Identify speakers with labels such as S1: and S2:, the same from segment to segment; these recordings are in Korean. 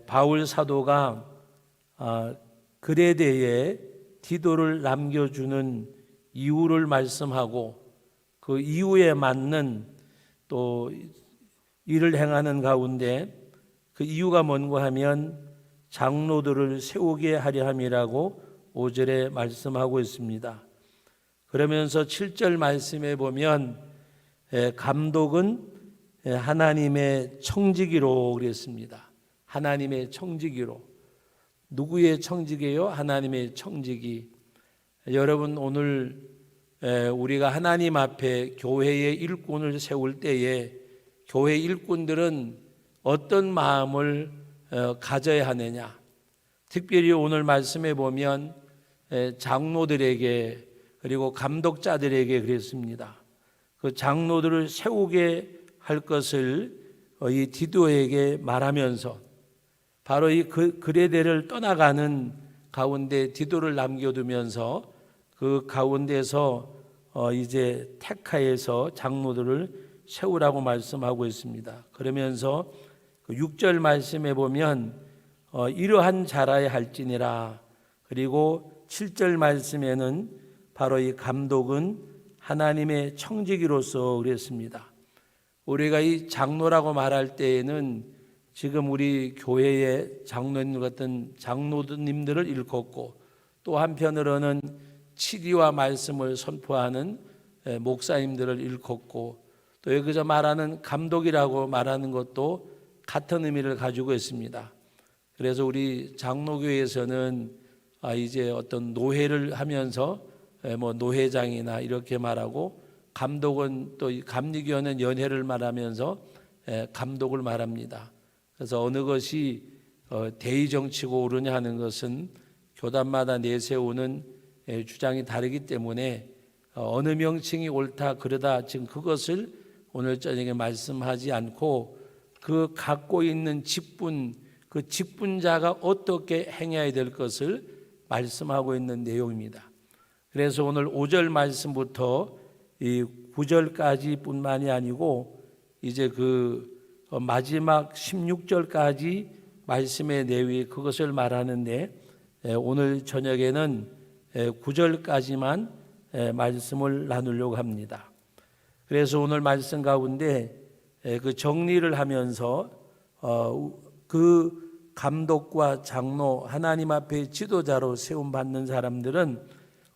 S1: 바울 사도가 그레데에 디도를 남겨주는 이유를 말씀하고 그 이유에 맞는 또 일을 행하는 가운데 그 이유가 뭔가 하면 장로들을 세우게 하려 함이라고 5절에 말씀하고 있습니다. 그러면서 7절 말씀에 보면 감독은 하나님의 청지기로 그랬습니다. 하나님의 청지기로. 누구의 청지기예요? 하나님의 청지기. 여러분, 오늘 우리가 하나님 앞에 교회의 일꾼을 세울 때에 교회 일꾼들은 어떤 마음을 가져야 하느냐. 특별히 오늘 말씀에 보면 장로들에게 그리고 감독자들에게 그랬습니다. 그 장로들을 세우게 할 것을 이 디도에게 말하면서 바로 이 그레데를 떠나가는 가운데 디도를 남겨두면서 그 가운데서 이제 테카에서 장로들을 세우라고 말씀하고 있습니다. 그러면서 6절 말씀에 보면 이러한 자라야 할지니라. 그리고 7절 말씀에는 바로 이 감독은 하나님의 청지기로서 그랬습니다. 우리가 이 장로라고 말할 때에는 지금 우리 교회의 장로님 같은 장로님들을 일컫고 또 한편으로는 치리와 말씀을 선포하는 목사님들을 일컫고 또 여기서 말하는 감독이라고 말하는 것도 같은 의미를 가지고 있습니다. 그래서 우리 장로교회에서는 이제 어떤 노회를 하면서 뭐 노회장이나 이렇게 말하고 감독은 또 감리교는 연회를 말하면서 감독을 말합니다. 그래서 어느 것이 대의정치고 옳으냐 하는 것은 교단마다 내세우는 주장이 다르기 때문에 어느 명칭이 옳다 그러다 지금 그것을 오늘 저녁에 말씀하지 않고 그 갖고 있는 직분, 그 직분자가 어떻게 행해야 될 것을 말씀하고 있는 내용입니다. 그래서 오늘 5절 말씀부터 이 9절까지 뿐만이 아니고 이제 그 마지막 16절까지 말씀의 내용이 그것을 말하는데 오늘 저녁에는 9절까지만 말씀을 나누려고 합니다. 그래서 오늘 말씀 가운데 그 정리를 하면서 그 감독과 장로 하나님 앞에 지도자로 세움받는 사람들은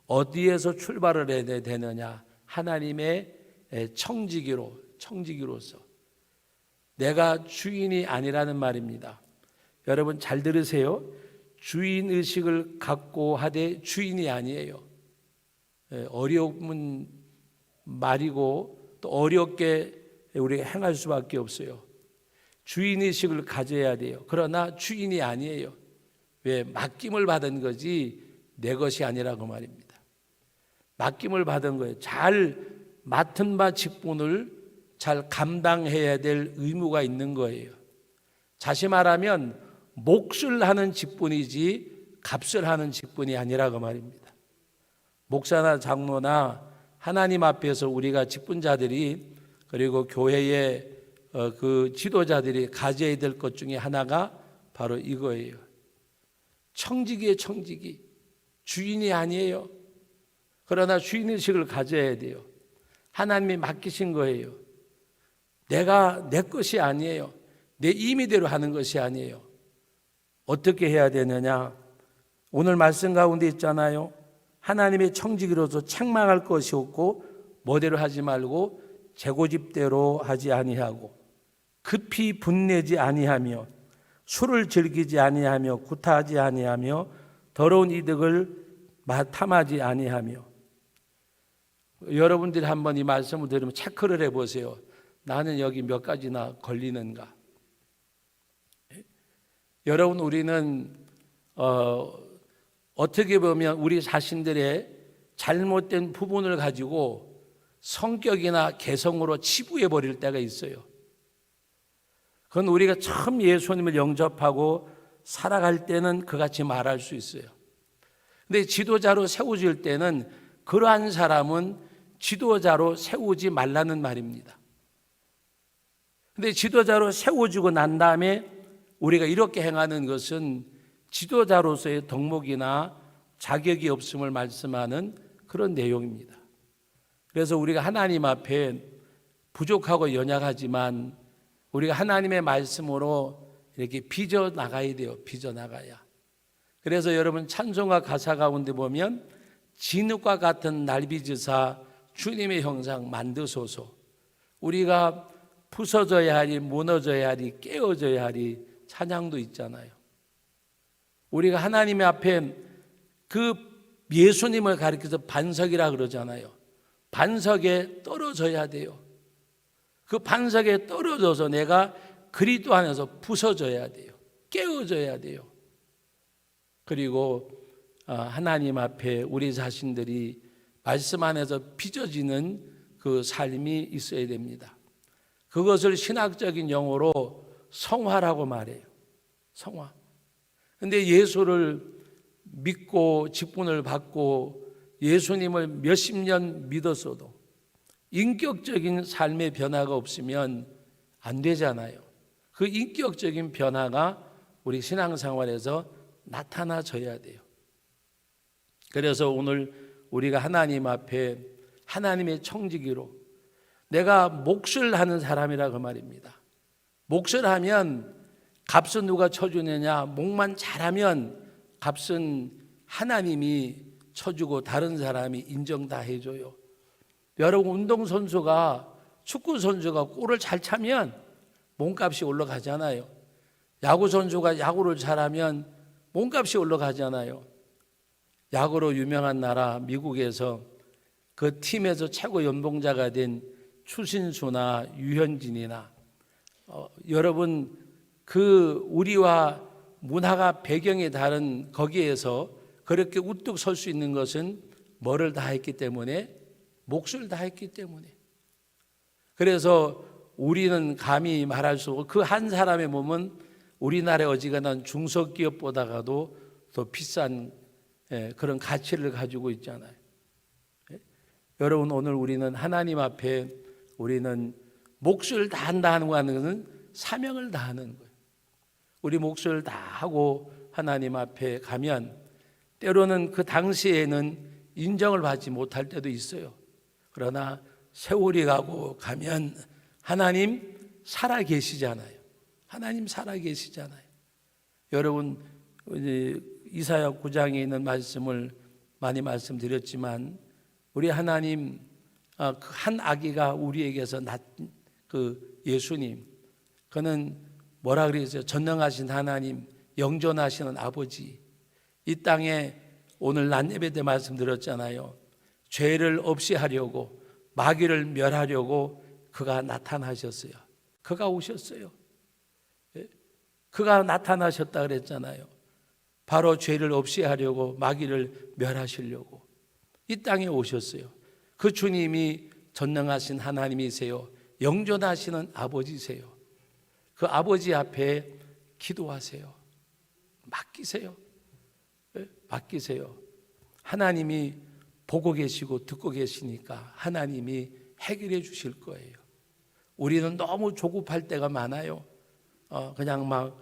S1: 어디에서 출발을 해야 되느냐? 하나님의 청지기로서 내가 주인이 아니라는 말입니다. 여러분 잘 들으세요. 주인의식을 갖고 하되 주인이 아니에요. 어려운 말이고 또 어렵게 우리가 행할 수밖에 없어요. 주인의식을 가져야 돼요. 그러나 주인이 아니에요. 왜? 맡김을 받은 거지 내 것이 아니라고 말입니다. 맡김을 받은 거예요. 잘 맡은 바 직분을 잘 감당해야 될 의무가 있는 거예요. 다시 말하면 몫을 하는 직분이지 값을 하는 직분이 아니라고 말입니다. 목사나 장로나 하나님 앞에서 우리가 직분자들이 그리고 교회의 그 지도자들이 가져야 될 것 중에 하나가 바로 이거예요. 청지기의 청지기. 주인이 아니에요. 그러나 주인의식을 가져야 돼요. 하나님이 맡기신 거예요. 내가 내 것이 아니에요. 내 임의대로 하는 것이 아니에요. 어떻게 해야 되느냐? 오늘 말씀 가운데 있잖아요. 하나님의 청지기로서 책망할 것이 없고 뭐대로 하지 말고 재고집대로 하지 아니하고 급히 분내지 아니하며 술을 즐기지 아니하며 구타하지 아니하며 더러운 이득을 탐하지 아니하며. 여러분들이 한번 이 말씀을 들으면 체크를 해보세요. 나는 여기 몇 가지나 걸리는가? 여러분 우리는 어떻게 보면 우리 자신들의 잘못된 부분을 가지고 성격이나 개성으로 치부해 버릴 때가 있어요. 그건 우리가 처음 예수님을 영접하고 살아갈 때는 그같이 말할 수 있어요. 근데 지도자로 세워질 때는 그러한 사람은 지도자로 세우지 말라는 말입니다. 근데 지도자로 세워지고 난 다음에 우리가 이렇게 행하는 것은 지도자로서의 덕목이나 자격이 없음을 말씀하는 그런 내용입니다. 그래서 우리가 하나님 앞에 부족하고 연약하지만 우리가 하나님의 말씀으로 이렇게 빚어 나가야 돼요. 빚어 나가야. 그래서 여러분 찬송가 가사 가운데 보면 진흙과 같은 날 빚으사 주님의 형상 만드소서. 우리가 부서져야 하리, 무너져야 하리, 깨어져야 하리 찬양도 있잖아요. 우리가 하나님의 앞에 그 예수님을 가리켜서 반석이라 그러잖아요. 반석에 떨어져야 돼요. 그 반석에 떨어져서 내가 그리스도 안에서 부서져야 돼요. 깨어져야 돼요. 그리고 하나님 앞에 우리 자신들이 말씀 안에서 빚어지는 그 삶이 있어야 됩니다. 그것을 신학적인 용어로 성화라고 말해요. 성화. 근데 예수를 믿고 직분을 받고 예수님을 몇십 년 믿었어도 인격적인 삶의 변화가 없으면 안 되잖아요. 그 인격적인 변화가 우리 신앙생활에서 나타나져야 돼요. 그래서 오늘 우리가 하나님 앞에 하나님의 청지기로 내가 몫을 하는 사람이라 그 말입니다. 몫을 하면 값은 누가 쳐주느냐? 몫만 잘하면 값은 하나님이 쳐주고 다른 사람이 인정 다 해줘요. 여러분 운동선수가 축구선수가 골을 잘 차면 몸값이 올라가잖아요. 야구선수가 야구를 잘하면 몸값이 올라가잖아요. 야구로 유명한 나라 미국에서 그 팀에서 최고 연봉자가 된 추신수나 유현진이나 여러분 그 우리와 문화가 배경이 다른 거기에서 그렇게 우뚝 설 수 있는 것은 뭐를 다 했기 때문에 몫을 다 했기 때문에. 그래서 우리는 감히 말할 수 없고 그 한 사람의 몸은 우리나라의 어지간한 중소기업보다가도 더 비싼 그런 가치를 가지고 있잖아요. 여러분 오늘 우리는 하나님 앞에 우리는 몫을 다한다는 것은 사명을 다하는 거예요. 우리 몫을 다하고 하나님 앞에 가면 때로는 그 당시에는 인정을 받지 못할 때도 있어요. 그러나 세월이 가고 가면 하나님 살아 계시잖아요. 하나님 살아 계시잖아요. 여러분 이사야 9장에 있는 말씀을 많이 말씀드렸지만 우리 하나님 한 아기가 우리에게서 그 예수님 그는 뭐라 그랬어요? 전능하신 하나님, 영존하시는 아버지. 이 땅에 오늘 낮 예배 때 말씀드렸잖아요. 죄를 없이 하려고 마귀를 멸하려고 그가 나타나셨어요. 그가 오셨어요. 그가 나타나셨다 그랬잖아요. 바로 죄를 없이 하려고 마귀를 멸하시려고 이 땅에 오셨어요. 그 주님이 전능하신 하나님이세요. 영존하시는 아버지세요. 그 아버지 앞에 기도하세요. 맡기세요. 맡기세요. 하나님이 보고 계시고 듣고 계시니까 하나님이 해결해 주실 거예요. 우리는 너무 조급할 때가 많아요. 그냥 막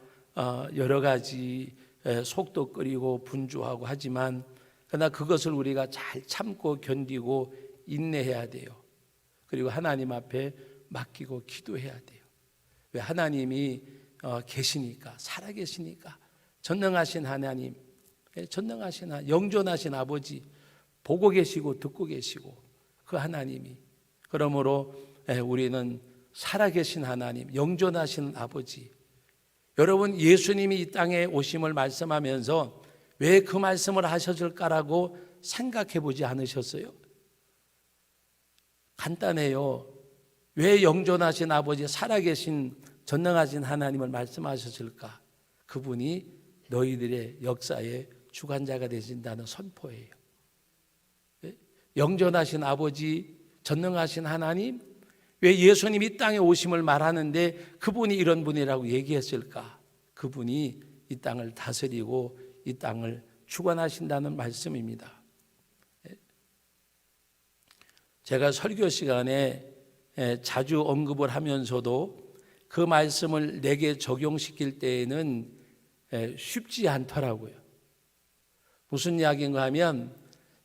S1: 여러 가지 속도 끓이고 분주하고 하지만 그러나 그것을 우리가 잘 참고 견디고 인내해야 돼요. 그리고 하나님 앞에 맡기고 기도해야 돼요. 왜? 하나님이 계시니까, 살아 계시니까. 전능하신 하나님, 전능하신 영존하신 아버지 보고 계시고 듣고 계시고 그 하나님이. 그러므로 우리는 살아계신 하나님, 영존하신 아버지. 여러분 예수님이 이 땅에 오심을 말씀하면서 왜 그 말씀을 하셨을까라고 생각해 보지 않으셨어요? 간단해요. 왜 영존하신 아버지, 살아계신 전능하신 하나님을 말씀하셨을까? 그분이 너희들의 역사의 주관자가 되신다는 선포예요. 영존하신 아버지, 전능하신 하나님, 왜 예수님이 이 땅에 오심을 말하는데 그분이 이런 분이라고 얘기했을까? 그분이 이 땅을 다스리고 이 땅을 주관하신다는 말씀입니다. 제가 설교 시간에 자주 언급을 하면서도 그 말씀을 내게 적용시킬 때에는 쉽지 않더라고요. 무슨 이야기인가 하면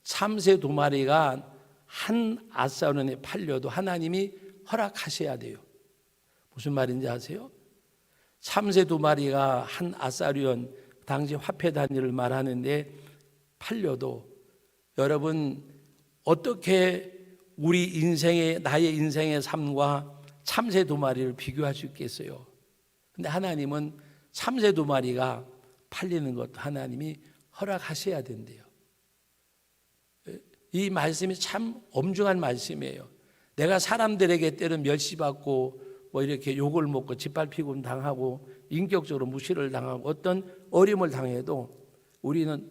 S1: 참새 2마리가 한 아사론에 팔려도 하나님이 허락하셔야 돼요. 무슨 말인지 아세요? 참새 2마리가 한 아사리온, 당시 화폐 단위를 말하는데 팔려도 여러분 어떻게 우리 인생의, 나의 인생의 삶과 참새 2마리를 비교할 수 있겠어요? 근데 하나님은 참새 2마리가 팔리는 것도 하나님이 허락하셔야 된대요. 이 말씀이 참 엄중한 말씀이에요. 내가 사람들에게 때는 멸시받고 뭐 이렇게 욕을 먹고 짓밟히고 당하고 인격적으로 무시를 당하고 어떤 어려움을 당해도 우리는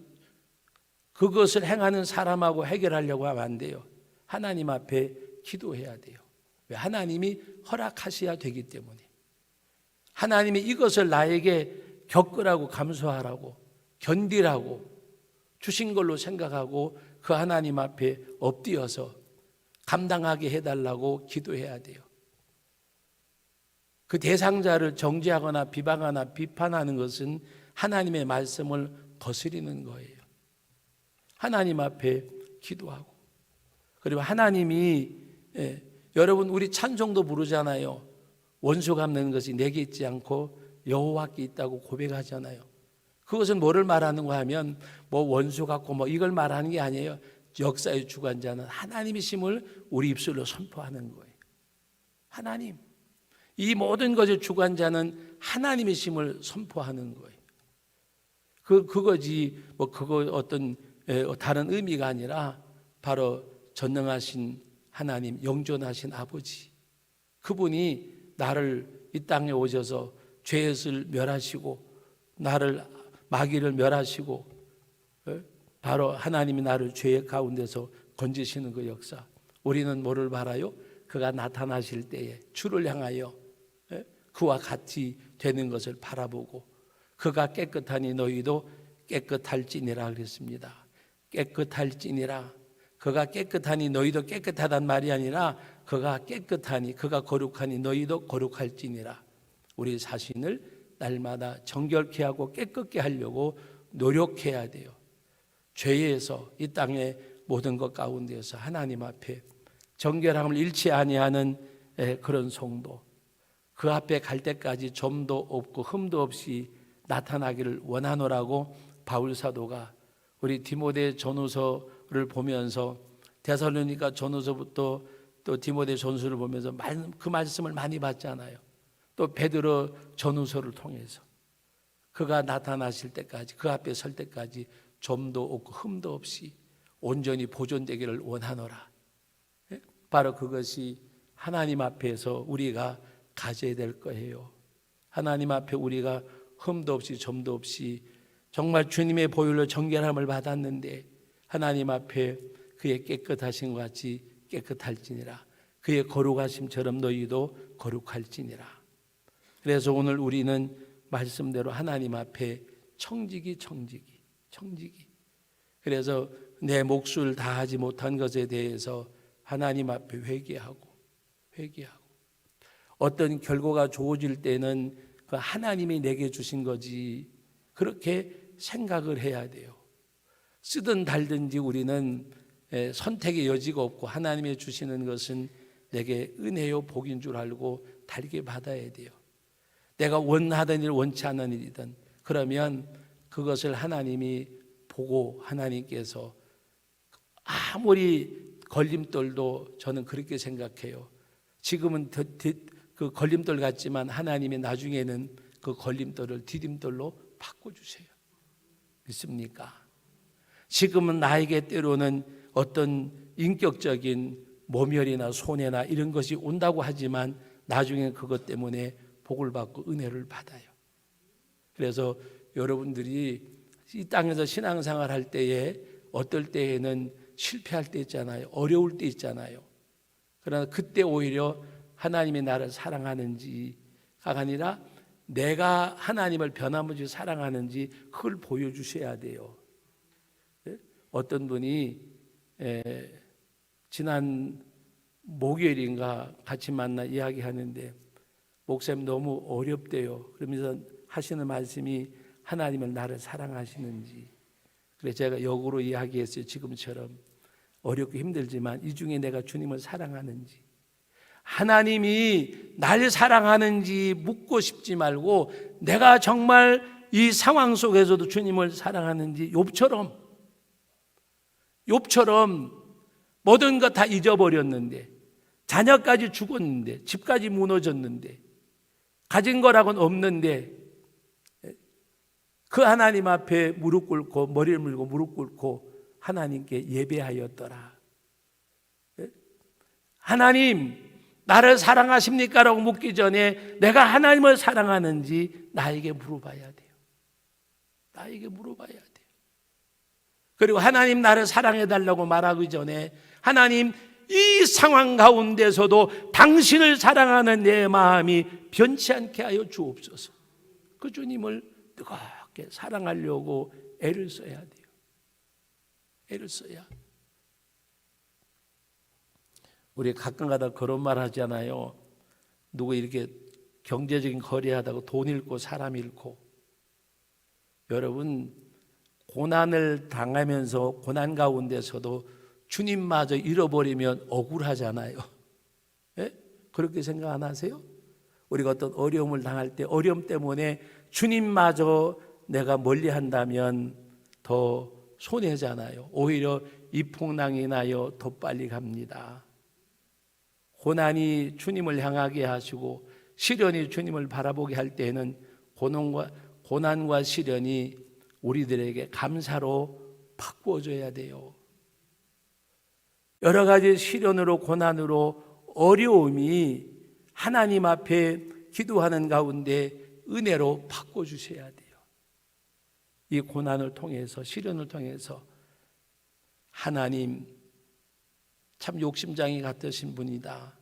S1: 그것을 행하는 사람하고 해결하려고 하면 안 돼요. 하나님 앞에 기도해야 돼요. 왜? 하나님이 허락하셔야 되기 때문에. 하나님이 이것을 나에게 겪으라고, 감수하라고, 견디라고 주신 걸로 생각하고 그 하나님 앞에 엎드려서 감당하게 해달라고 기도해야 돼요. 그 대상자를 정죄하거나 비방하거나 비판하는 것은 하나님의 말씀을 거스리는 거예요. 하나님 앞에 기도하고, 그리고 하나님이 여러분 우리 찬송도 부르잖아요. 원수 갚는 것이 내게 있지 않고 여호와께 있다고 고백하잖아요. 그것은 뭐를 말하는가 하면 뭐 원수 갚고 뭐 이걸 말하는 게 아니에요. 역사의 주관자는 하나님이심을 우리 입술로 선포하는 거예요. 하나님, 이 모든 것의 주관자는 하나님이심을 선포하는 거예요. 그거지 뭐 그거 어떤 다른 의미가 아니라 바로 전능하신 하나님, 영존하신 아버지, 그분이 나를 이 땅에 오셔서 죄를 멸하시고 나를 마귀를 멸하시고 바로 하나님이 나를 죄의 가운데서 건지시는 그 역사. 우리는 뭐를 바라요? 그가 나타나실 때에 주를 향하여 그와 같이 되는 것을 바라보고 그가 깨끗하니 너희도 깨끗할지니라 그랬습니다. 깨끗할지니라. 그가 깨끗하니 너희도 깨끗하단 말이 아니라 그가 깨끗하니, 그가 거룩하니 너희도 거룩할지니라. 우리 자신을 날마다 정결케 하고 깨끗게 하려고 노력해야 돼요. 죄에서, 이 땅의 모든 것 가운데서 하나님 앞에 정결함을 잃지 아니하는 그런 성도, 그 앞에 갈 때까지 점도 없고 흠도 없이 나타나기를 원하노라고 바울 사도가 우리 디모데 전후서를 보면서, 데살로니가 전후서부터 또 디모데 전후서를 보면서 그 말씀을 많이 봤잖아요. 또 베드로 전후서를 통해서 그가 나타나실 때까지, 그 앞에 설 때까지 점도 없고 흠도 없이 온전히 보존되기를 원하노라. 바로 그것이 하나님 앞에서 우리가 가져야 될 거예요. 하나님 앞에 우리가 흠도 없이 점도 없이 정말 주님의 보혈로 정결함을 받았는데 하나님 앞에 그의 깨끗하신 것 같이 깨끗할지니라. 그의 거룩하심처럼 너희도 거룩할지니라. 그래서 오늘 우리는 말씀대로 하나님 앞에 청지기. 그래서 내 몫을 다하지 못한 것에 대해서 하나님 앞에 회개하고 어떤 결과가 좋아질 때는 그 하나님이 내게 주신 거지 그렇게 생각을 해야 돼요. 쓰든 달든지 우리는 선택의 여지가 없고 하나님이 주시는 것은 내게 은혜요 복인 줄 알고 달게 받아야 돼요. 내가 원하던 일 원치 않는 일이든 그러면 그것을 하나님이 보고 하나님께서 아무리 걸림돌도 저는 그렇게 생각해요. 지금은 그 걸림돌 같지만 하나님이 나중에는 그 걸림돌을 디딤돌로 바꿔주세요. 믿습니까? 지금은 나에게 때로는 어떤 인격적인 모멸이나 손해나 이런 것이 온다고 하지만 나중에 그것 때문에 복을 받고 은혜를 받아요. 그래서 여러분들이 이 땅에서 신앙생활 할 때에 어떨 때에는 실패할 때 있잖아요. 어려울 때 있잖아요. 그러나 그때 오히려 하나님이 나를 사랑하는지가 아니라 내가 하나님을 변함없이 사랑하는지 그걸 보여주셔야 돼요. 어떤 분이 지난 목요일인가 같이 만나 이야기하는데 목사님 너무 어렵대요. 그러면서 하시는 말씀이 하나님은 나를 사랑하시는지. 그래서 제가 역으로 이야기했어요. 지금처럼 어렵고 힘들지만 이 중에 내가 주님을 사랑하는지, 하나님이 날 사랑하는지 묻고 싶지 말고 내가 정말 이 상황 속에서도 주님을 사랑하는지, 욥처럼 모든 것 다 잊어버렸는데, 자녀까지 죽었는데, 집까지 무너졌는데, 가진 거라고는 없는데 그 하나님 앞에 무릎 꿇고 머리를 물고 무릎 꿇고 하나님께 예배하였더라. 하나님 나를 사랑하십니까? 라고 묻기 전에 내가 하나님을 사랑하는지 나에게 물어봐야 돼요. 나에게 물어봐야 돼요. 그리고 하나님 나를 사랑해달라고 말하기 전에 하나님 이 상황 가운데서도 당신을 사랑하는 내 마음이 변치 않게 하여 주옵소서. 그 주님을 뜨겁게 사랑하려고 애를 써야 돼요. 애를 써야. 우리 가끔가다 그런 말 하잖아요. 누구 이렇게 경제적인 거래하다가 돈 잃고 사람 잃고. 여러분 고난을 당하면서 고난 가운데서도 주님마저 잃어버리면 억울하잖아요. 예? 그렇게 생각 안 하세요? 우리가 어떤 어려움을 당할 때 어려움 때문에 주님마저 내가 멀리 한다면 더 손해잖아요. 오히려 이 풍랑이 나여 더 빨리 갑니다. 고난이 주님을 향하게 하시고 시련이 주님을 바라보게 할 때에는 고난과 시련이 우리들에게 감사로 바꾸어져야 돼요. 여러 가지 시련으로 고난으로 어려움이 하나님 앞에 기도하는 가운데 은혜로 바꿔주셔야 돼요. 이 고난을 통해서 시련을 통해서 하나님 참 욕심장이 같으신 분이다.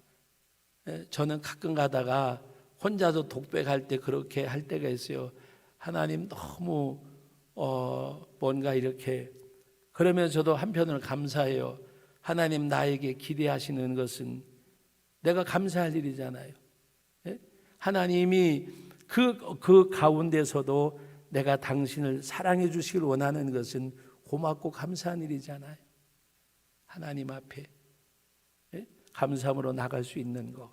S1: 저는 가끔 가다가 혼자서 독백할 때 그렇게 할 때가 있어요. 하나님 너무 뭔가 이렇게, 그러면서도 한편으로 감사해요. 하나님 나에게 기대하시는 것은 내가 감사할 일이잖아요. 하나님이 그 가운데서도 내가 당신을 사랑해 주시길 원하는 것은 고맙고 감사한 일이잖아요. 하나님 앞에 감사함으로 나갈 수 있는 것.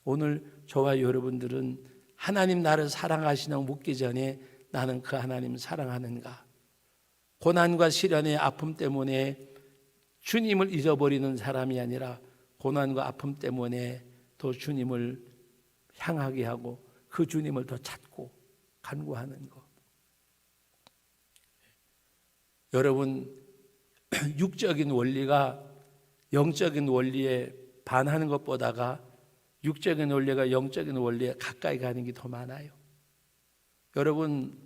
S1: 오늘 저와 여러분들은 하나님 나를 사랑하시냐고 묻기 전에 나는 그 하나님 사랑하는가? 고난과 시련의 아픔 때문에 주님을 잊어버리는 사람이 아니라 고난과 아픔 때문에 더 주님을 향하게 하고 그 주님을 더 찾고 간구하는 것. 여러분, 육적인 원리가 영적인 원리에 반하는 것보다가 육적인 원리가 영적인 원리에 가까이 가는 게 더 많아요. 여러분,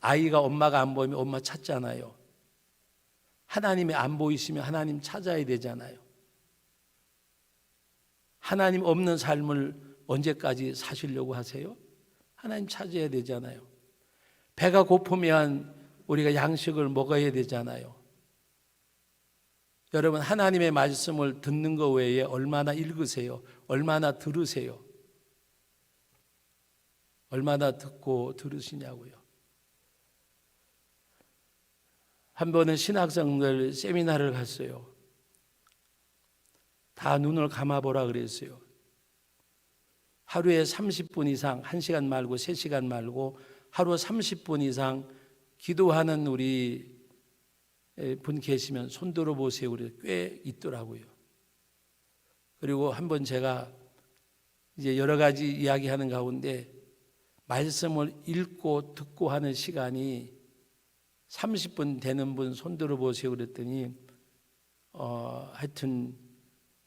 S1: 아이가 엄마가 안 보이면 엄마 찾잖아요. 하나님이 안 보이시면 하나님 찾아야 되잖아요. 하나님 없는 삶을 언제까지 사시려고 하세요? 하나님 찾아야 되잖아요. 배가 고프면 우리가 양식을 먹어야 되잖아요. 여러분, 하나님의 말씀을 듣는 것 외에 얼마나 읽으세요? 얼마나 들으세요? 얼마나 듣고 들으시냐고요. 한 번은 신학생들 세미나를 갔어요. 다 눈을 감아보라 그랬어요. 하루에 30분 이상, 1시간 말고 3시간 말고 하루 30분 이상 기도하는 우리 분 계시면 손 들어보세요. 그래서 꽤 있더라고요. 그리고 한번 제가 이제 여러 가지 이야기하는 가운데 말씀을 읽고 듣고 하는 시간이 30분 되는 분 손 들어보세요. 그랬더니 하여튼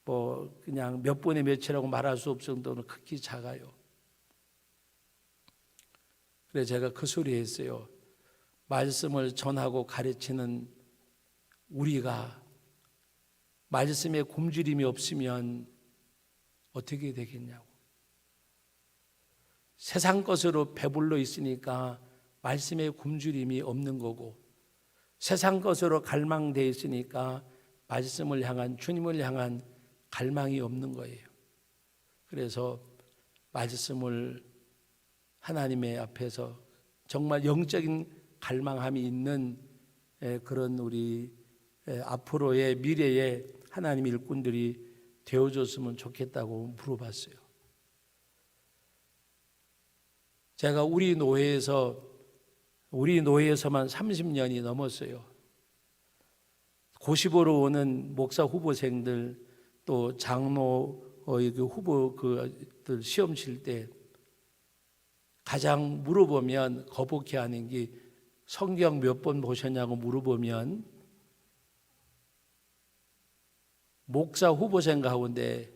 S1: 뭐 그냥 몇 분의 몇이라고 말할 수 없을 정도로 극히 작아요. 그래서 제가 그 소리 했어요. 말씀을 전하고 가르치는 우리가 말씀에 굶주림이 없으면 어떻게 되겠냐고. 세상 것으로 배불러 있으니까 말씀에 굶주림이 없는 거고, 세상 것으로 갈망되어 있으니까 말씀을 향한, 주님을 향한 갈망이 없는 거예요. 그래서 말씀을 하나님의 앞에서 정말 영적인 갈망함이 있는 그런 우리 앞으로의 미래의 하나님 일꾼들이 되어줬으면 좋겠다고 물어봤어요. 제가 우리 노회에서만 30년이 넘었어요. 고시보러 오는 목사 후보생들 또 장로의 그 후보들 시험 칠 때 가장 물어보면 거북해 하는 게 성경 몇 번 보셨냐고 물어보면 목사 후보생 가운데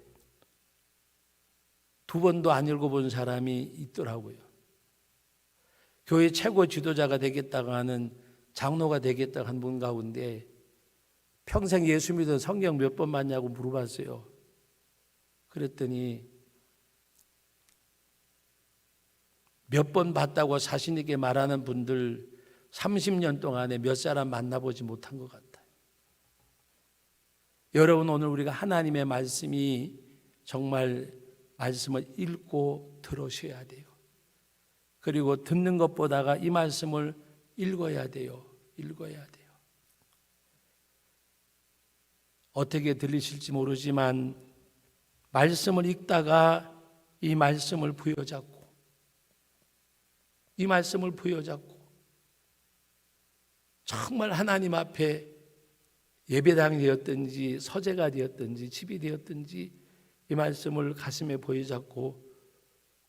S1: 2번도 안 읽어본 사람이 있더라고요. 교회 최고 지도자가 되겠다고 하는 장로가 되겠다고 한 분 가운데 평생 예수 믿은 성경 몇 번 봤냐고 물어봤어요. 그랬더니 몇 번 봤다고 자신 있게 말하는 분들 30년 동안에 몇 사람 만나보지 못한 것 같아요. 여러분, 오늘 우리가 하나님의 말씀이 정말 말씀을 읽고 들으셔야 돼요. 그리고 듣는 것보다가 이 말씀을 읽어야 돼요. 읽어야 돼요. 어떻게 들리실지 모르지만 말씀을 읽다가 이 말씀을 부여잡고 정말 하나님 앞에 예배당이 되었든지 서재가 되었든지 집이 되었든지 이 말씀을 가슴에 부여잡고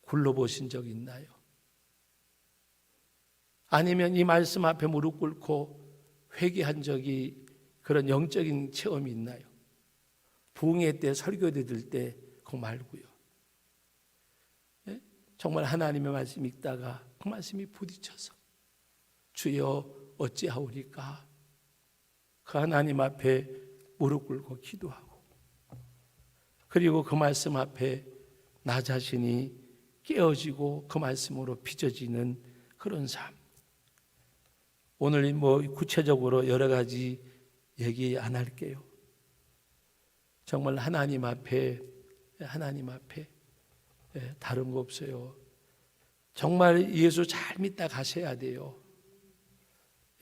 S1: 굴러보신 적이 있나요? 아니면 이 말씀 앞에 무릎 꿇고 회개한 적이 그런 영적인 체험이 있나요? 부흥회 때 설교 드릴 때 그거 말고요. 정말 하나님의 말씀 읽다가 그 말씀이 부딪혀서 주여 어찌하오리까? 그 하나님 앞에 무릎 꿇고 기도하고 그리고 그 말씀 앞에 나 자신이 깨어지고 그 말씀으로 빚어지는 그런 삶. 오늘 구체적으로 여러 가지 얘기 안 할게요. 정말 하나님 앞에 다른 거 없어요. 정말 예수 잘 믿다 가셔야 돼요.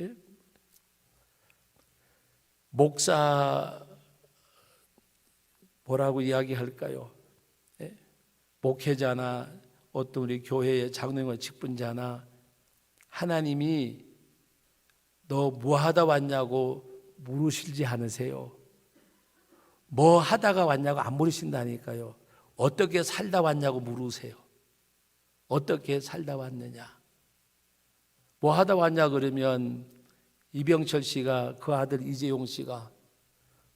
S1: 예? 목사 뭐라고 이야기할까요? 예? 목회자나 어떤 우리 교회의 장로님과 직분자나 하나님이 너 뭐 하다 왔냐고 물으시지 않으세요. 뭐 하다가 왔냐고 안 물으신다니까요. 어떻게 살다 왔냐고 물으세요. 어떻게 살다 왔느냐. 뭐 하다 왔냐 그러면 이병철 씨가 그 아들 이재용 씨가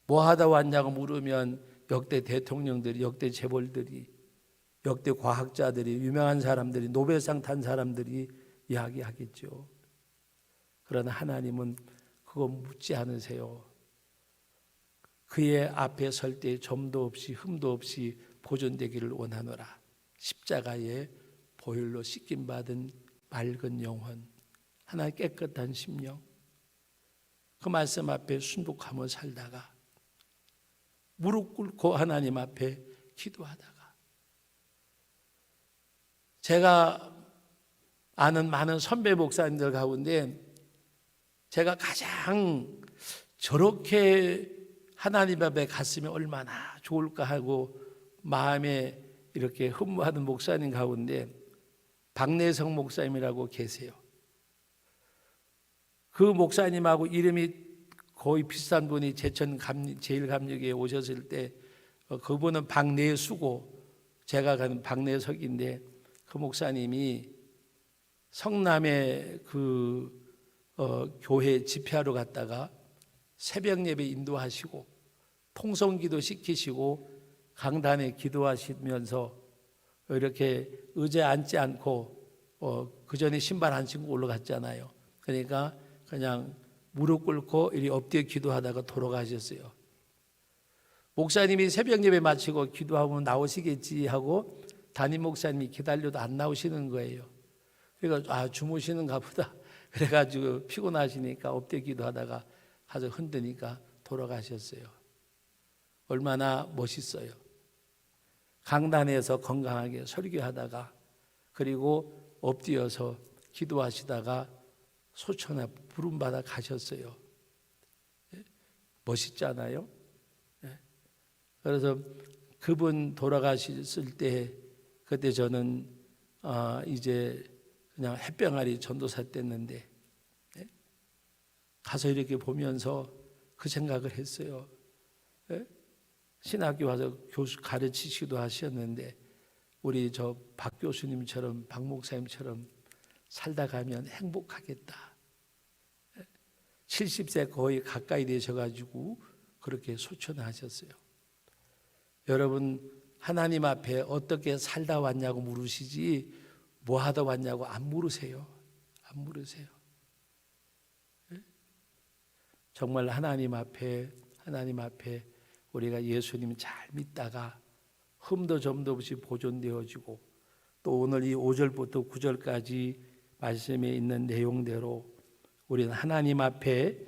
S1: 뭐 하다 왔냐고 물으면 역대 대통령들이, 역대 재벌들이, 역대 과학자들이, 유명한 사람들이, 노벨상 탄 사람들이 이야기하겠죠. 그러나 하나님은 그거 묻지 않으세요. 그의 앞에 설 때 점도 없이 흠도 없이 보존되기를 원하노라. 십자가에 보혈로 씻김받은 맑은 영혼, 하나 깨끗한 심령, 그 말씀 앞에 순복하며 살다가 무릎 꿇고 하나님 앞에 기도하다가 제가 아는 많은 선배 목사님들 가운데 제가 가장 저렇게 하나님 앞에 갔으면 얼마나 좋을까 하고 마음에 이렇게 흠모하는 목사님 가운데 박내성 목사님이라고 계세요. 그 목사님하고 이름이 거의 비슷한 분이 제일감리교에 오셨을 때 그분은 박내수고 제가 가는 박내석인데 그 목사님이 성남의 교회 집회하러 갔다가 새벽 예배 인도하시고 통성기도 시키시고 강단에 기도하시면서 이렇게 의자에 앉지 않고 그 전에 신발 안 신고 올라갔잖아요. 그러니까 그냥 무릎 꿇고 이리 엎드려 기도하다가 돌아가셨어요. 목사님이 새벽 예배 마치고 기도하면 나오시겠지 하고 담임 목사님이 기다려도 안 나오시는 거예요. 그러니까 주무시는가 보다. 그래가지고 피곤하시니까 엎드려 기도하다가 가서 흔드니까 돌아가셨어요. 얼마나 멋있어요. 강단에서 건강하게 설교하다가 그리고 엎드려서 기도하시다가 소천하 부름받아 가셨어요. 멋있잖아요. 그래서 그분 돌아가셨을 때 그때 저는 이제 그냥 햇병아리 전도사 때였는데 가서 이렇게 보면서 그 생각을 했어요. 신학교 와서 교수 가르치시기도 하셨는데 우리 저 박 교수님처럼 박 목사님처럼 살다 가면 행복하겠다. 70세 거의 가까이 되셔가지고 그렇게 소천하셨어요. 여러분 하나님 앞에 어떻게 살다 왔냐고 물으시지 뭐 하다 왔냐고 안 물으세요. 안 물으세요. 정말 하나님 앞에 우리가 예수님 잘 믿다가 흠도 점도 없이 보존되어지고 또 오늘 이 5절부터 9절까지 말씀에 있는 내용대로 우리는 하나님 앞에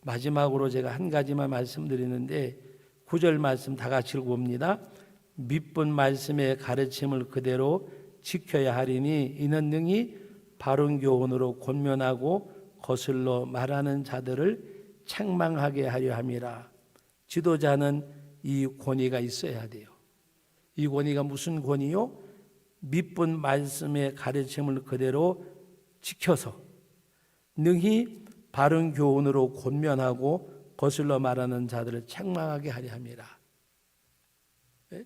S1: 마지막으로 제가 한 가지만 말씀드리는데 9절 말씀 다 같이 읽어봅니다. 믿은 말씀의 가르침을 그대로 지켜야 하리니 이는 능히 바른 교훈으로 권면하고 거슬러 말하는 자들을 책망하게 하려 함이라. 지도자는 이 권위가 있어야 돼요. 이 권위가 무슨 권위요? 믿은 말씀의 가르침을 그대로 지켜서 능히 바른 교훈으로 권면하고 거슬러 말하는 자들을 책망하게 하려 함이라. 네?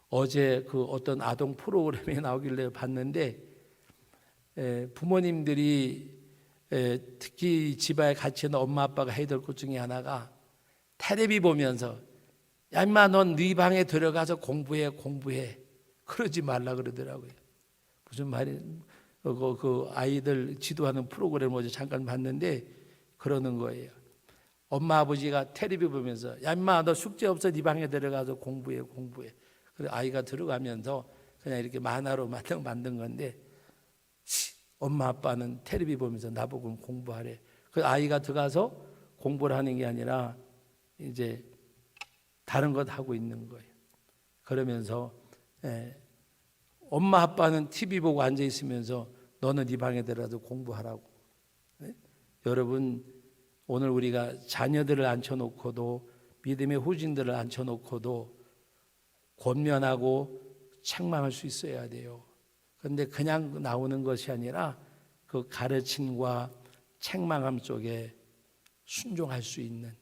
S1: 어제 그 어떤 아동 프로그램에 나오길래 봤는데 부모님들이 특히 집안에 같이 있는 엄마 아빠가 해야 될 것 중에 하나가 텔레비 보면서 야 임마 넌 네 방에 들어가서 공부해 그러지 말라 그러더라고요. 무슨 말이 그 아이들 지도하는 프로그램 어제 잠깐 봤는데 그러는 거예요. 엄마 아버지가 텔레비 보면서 야 임마 너 숙제 없어 네 방에 들어가서 공부해. 그래서 아이가 들어가면서 그냥 이렇게 만화로 만든 건데 엄마 아빠는 텔레비 보면서 나보고 공부하래. 그 아이가 들어가서 공부를 하는 게 아니라 이제 다른 것 하고 있는 거예요. 그러면서 엄마 아빠는 TV 보고 앉아 있으면서 너는 네 방에 들어가서 공부하라고. 여러분 오늘 우리가 자녀들을 앉혀놓고도 믿음의 후진들을 앉혀놓고도 권면하고 책망할 수 있어야 돼요. 그런데 그냥 나오는 것이 아니라 그 가르침과 책망함 속에 순종할 수 있는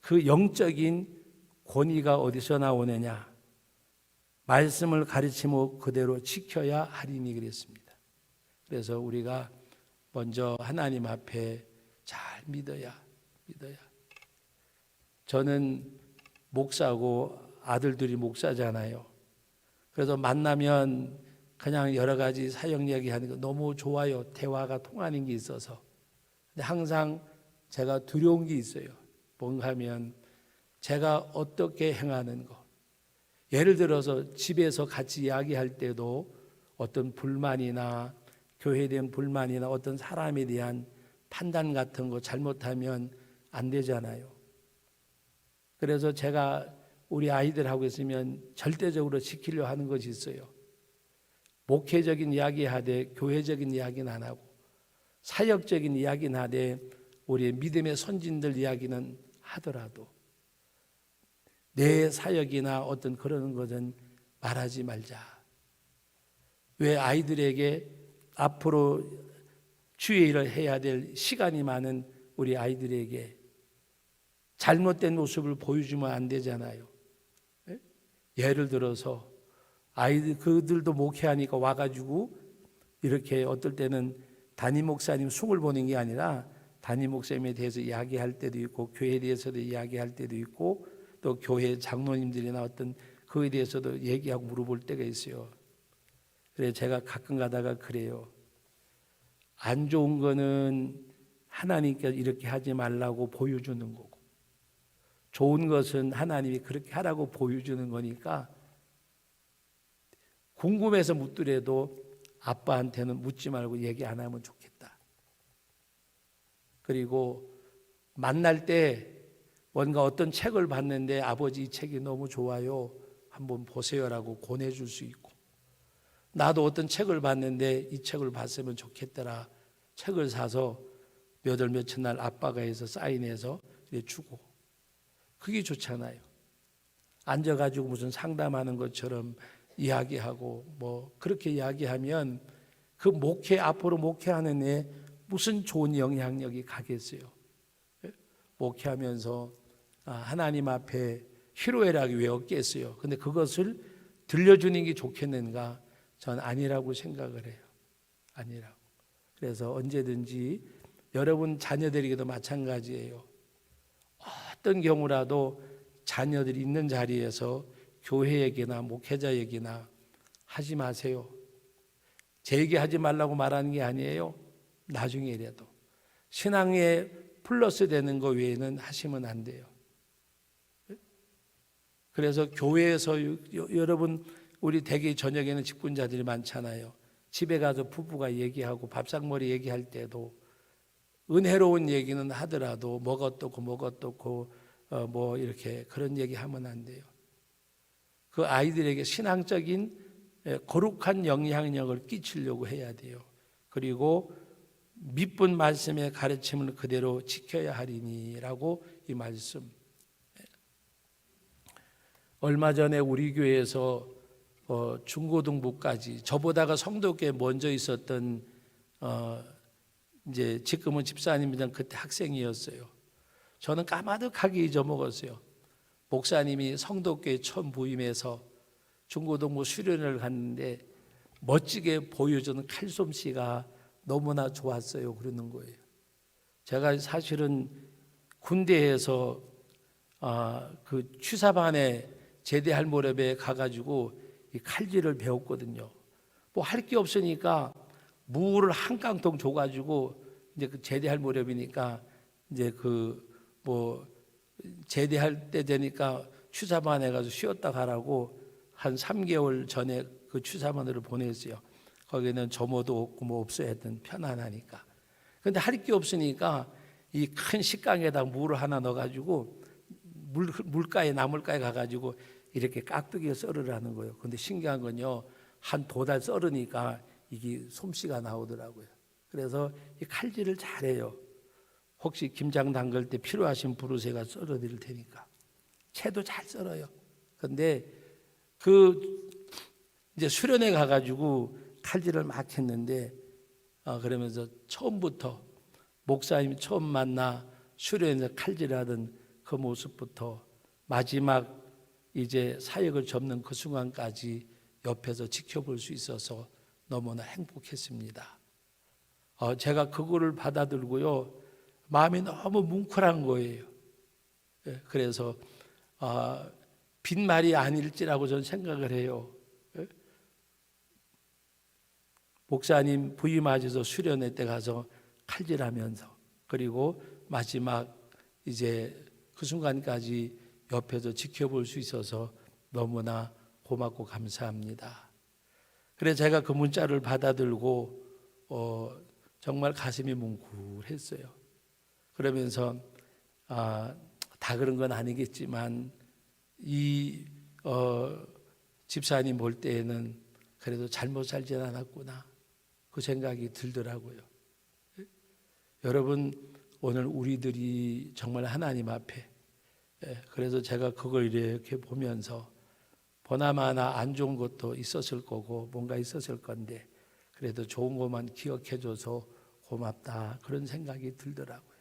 S1: 그 영적인 권위가 어디서 나오느냐? 말씀을 가르치고 그대로 지켜야 하리니 그랬습니다. 그래서 우리가 먼저 하나님 앞에 잘 믿어야. 저는 목사고 아들들이 목사잖아요. 그래서 만나면 그냥 여러 가지 사역 이야기하는 거 너무 좋아요. 대화가 통하는 게 있어서. 근데 항상 제가 두려운 게 있어요. 뭔가 하면 제가 어떻게 행하는 거. 예를 들어서 집에서 같이 이야기할 때도 어떤 불만이나 교회에 대한 불만이나 어떤 사람에 대한 판단 같은 거 잘못하면 안 되잖아요. 그래서 제가 우리 아이들하고 있으면 절대적으로 지키려 하는 것이 있어요. 목회적인 이야기 하되 교회적인 이야기는 안 하고 사역적인 이야기는 하되 우리의 믿음의 선진들 이야기는 하더라도 내 사역이나 어떤 그런 것은 말하지 말자. 왜 아이들에게 앞으로 주의 일을 해야 될 시간이 많은 우리 아이들에게 잘못된 모습을 보여주면 안 되잖아요. 예를 들어서 아이들 그들도 목회하니까 와가지고 이렇게 어떨 때는 담임 목사님 숭을 보는 게 아니라 담임 목사님에 대해서 이야기할 때도 있고 교회에 대해서도 이야기할 때도 있고 또 교회 장로님들이나 어떤 그에 대해서도 얘기하고 물어볼 때가 있어요. 그래서 제가 가끔 가다가 그래요. 안 좋은 거는 하나님께서 이렇게 하지 말라고 보여주는 거고 좋은 것은 하나님이 그렇게 하라고 보여주는 거니까 궁금해서 묻더라도 아빠한테는 묻지 말고 얘기 안 하면 좋겠다. 그리고 만날 때 뭔가 어떤 책을 봤는데 아버지 이 책이 너무 좋아요, 한번 보세요라고 권해줄 수 있고, 나도 어떤 책을 봤는데 이 책을 봤으면 좋겠더라, 책을 사서 몇 월 며칠 날 아빠가 해서 사인해서 주고, 그게 좋잖아요. 앉아가지고 무슨 상담하는 것처럼 이야기하고 뭐 그렇게 이야기하면 그 목회, 앞으로 목회하는 애 무슨 좋은 영향력이 가겠어요. 목회하면서 하나님 앞에 희로애락이 왜 없겠어요. 근데 그것을 들려주는 게 좋겠는가? 전 아니라고 생각을 해요. 아니라고. 그래서 언제든지 여러분 자녀들에게도 마찬가지예요. 어떤 경우라도 자녀들이 있는 자리에서 교회 얘기나 목회자 얘기나 하지 마세요. 제 얘기 하지 말라고 말하는 게 아니에요. 나중에라도 신앙에 플러스 되는 거 외에는 하시면 안 돼요. 그래서 교회에서 여러분, 우리 대개 저녁에는 직분자들이 많잖아요. 집에 가서 부부가 얘기하고 밥상머리 얘기할 때도 은혜로운 얘기는 하더라도 뭐가 어떻고 뭐가 어떻고 뭐 이렇게 그런 얘기 하면 안 돼요. 그 아이들에게 신앙적인 거룩한 영향력을 끼치려고 해야 돼요. 그리고 밑분 말씀의 가르침을 그대로 지켜야 하리니라고 이 말씀. 얼마 전에 우리 교회에서 중고등부까지 저보다가 성도께 먼저 있었던 이제 지금은 집사님이던 그때 학생이었어요. 저는 까마득하게 잊어먹었어요. 목사님이 성도교에 처음 부임해서 중고등부 수련을 갔는데 멋지게 보여주는 칼솜씨가 너무나 좋았어요. 그러는 거예요. 제가 사실은 군대에서 그 취사반에 제대할 무렵에 가가지고 이 칼질을 배웠거든요. 뭐 할 게 없으니까 무를 한 깡통 줘가지고 이제 그 제대할 무렵이니까 이제 그 뭐 제대할 때 되니까 취사반에 가서 쉬었다 가라고 한 3개월 전에 그 취사반으로 보냈어요. 거기는 점호도 없고 뭐 없어야 했던 편안하니까. 근데 할 게 없으니까 이 큰 식강에다 물을 하나 넣어가지고 물가에 나물가에 가가지고 이렇게 깍두기를 썰으라는 거예요. 근데 신기한 건요, 한 2달 썰으니까 이게 솜씨가 나오더라고요. 그래서 이 칼질을 잘해요. 혹시 김장 담글 때 필요하신 부르세가 썰어 드릴 테니까. 채도 잘 썰어요. 근데 그 이제 수련회 가가지고 칼질을 막 했는데 그러면서 처음부터 목사님이 처음 만나 수련회에서 칼질하던 그 모습부터 마지막 이제 사역을 접는 그 순간까지 옆에서 지켜볼 수 있어서 너무나 행복했습니다. 제가 그거를 받아들고요, 마음이 너무 뭉클한 거예요. 그래서 빈말이 아닐지라고 저는 생각을 해요. 목사님 부임하셔서 수련회 때 가서 칼질하면서, 그리고 마지막 이제 그 순간까지 옆에서 지켜볼 수 있어서 너무나 고맙고 감사합니다. 그래서 제가 그 문자를 받아들고 정말 가슴이 뭉클했어요. 그러면서 다 그런 건 아니겠지만 이 집사님 볼 때에는 그래도 잘못 살진 않았구나, 그 생각이 들더라고요. 여러분, 오늘 우리들이 정말 하나님 앞에, 그래서 제가 그걸 이렇게 보면서 보나마나 안 좋은 것도 있었을 거고 뭔가 있었을 건데 그래도 좋은 것만 기억해줘서 고맙다, 그런 생각이 들더라고요.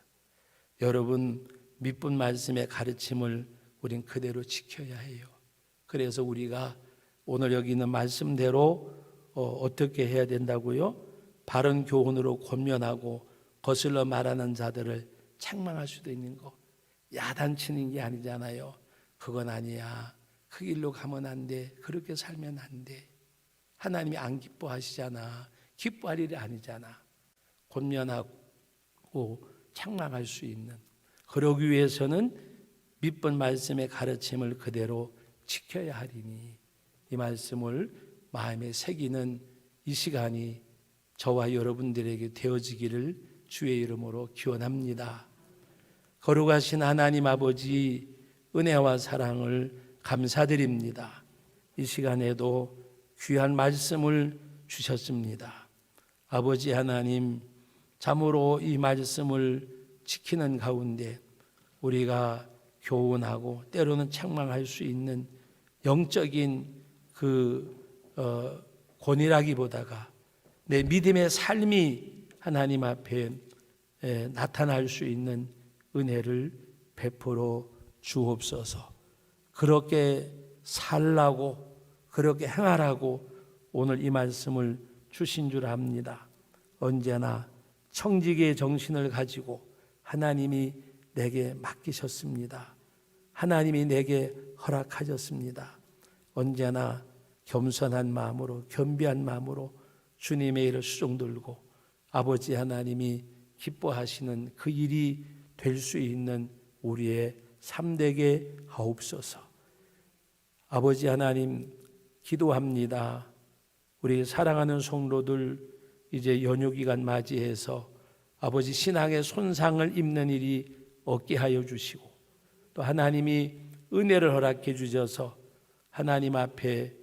S1: 여러분, 밑분 말씀의 가르침을 우린 그대로 지켜야 해요. 그래서 우리가 오늘 여기 있는 말씀대로 어떻게 해야 된다고요? 바른 교훈으로 권면하고 거슬러 말하는 자들을 책망할 수도 있는 거. 야단치는 게 아니잖아요. 그건 아니야, 그 길로 가면 안 돼, 그렇게 살면 안 돼, 하나님이 안 기뻐하시잖아, 기뻐할 일이 아니잖아. 권면하고 책망할 수 있는, 그러기 위해서는 밑분 말씀의 가르침을 그대로 지켜야 하리니, 이 말씀을 마음에 새기는 이 시간이 저와 여러분들에게 되어지기를 주의 이름으로 기원합니다. 거룩하신 하나님 아버지 은혜와 사랑을 감사드립니다. 이 시간에도 귀한 말씀을 주셨습니다. 아버지 하나님, 참으로 이 말씀을 지키는 가운데 우리가 교훈하고 때로는 책망할 수 있는 영적인 권위라기보다가 내 믿음의 삶이 하나님 앞에 나타날 수 있는 은혜를 베풀어 주옵소서. 그렇게 살라고, 그렇게 행하라고 오늘 이 말씀을 주신 줄 압니다. 언제나 청지기의 정신을 가지고 하나님이 내게 맡기셨습니다. 하나님이 내게 허락하셨습니다. 언제나 겸손한 마음으로, 겸비한 마음으로 주님의 일을 수종 들고 아버지 하나님이 기뻐하시는 그 일이 될 수 있는 우리의 삶 되게 하옵소서. 아버지 하나님, 기도합니다. 우리 사랑하는 성도들 이제 연휴기간 맞이해서 아버지 신앙의 손상을 입는 일이 없게 하여 주시고, 또 하나님이 은혜를 허락해 주셔서 하나님 앞에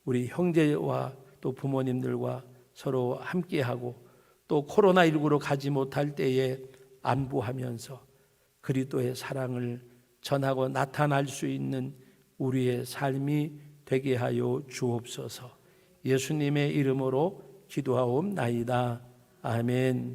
S1: 우리 형제와 또 부모님들과 서로 함께하고, 또 코로나19로 가지 못할 때에 안부하면서 그리스도의 사랑을 전하고 나타날 수 있는 우리의 삶이 되게 하여 주옵소서. 예수님의 이름으로 기도하옵나이다. 아멘.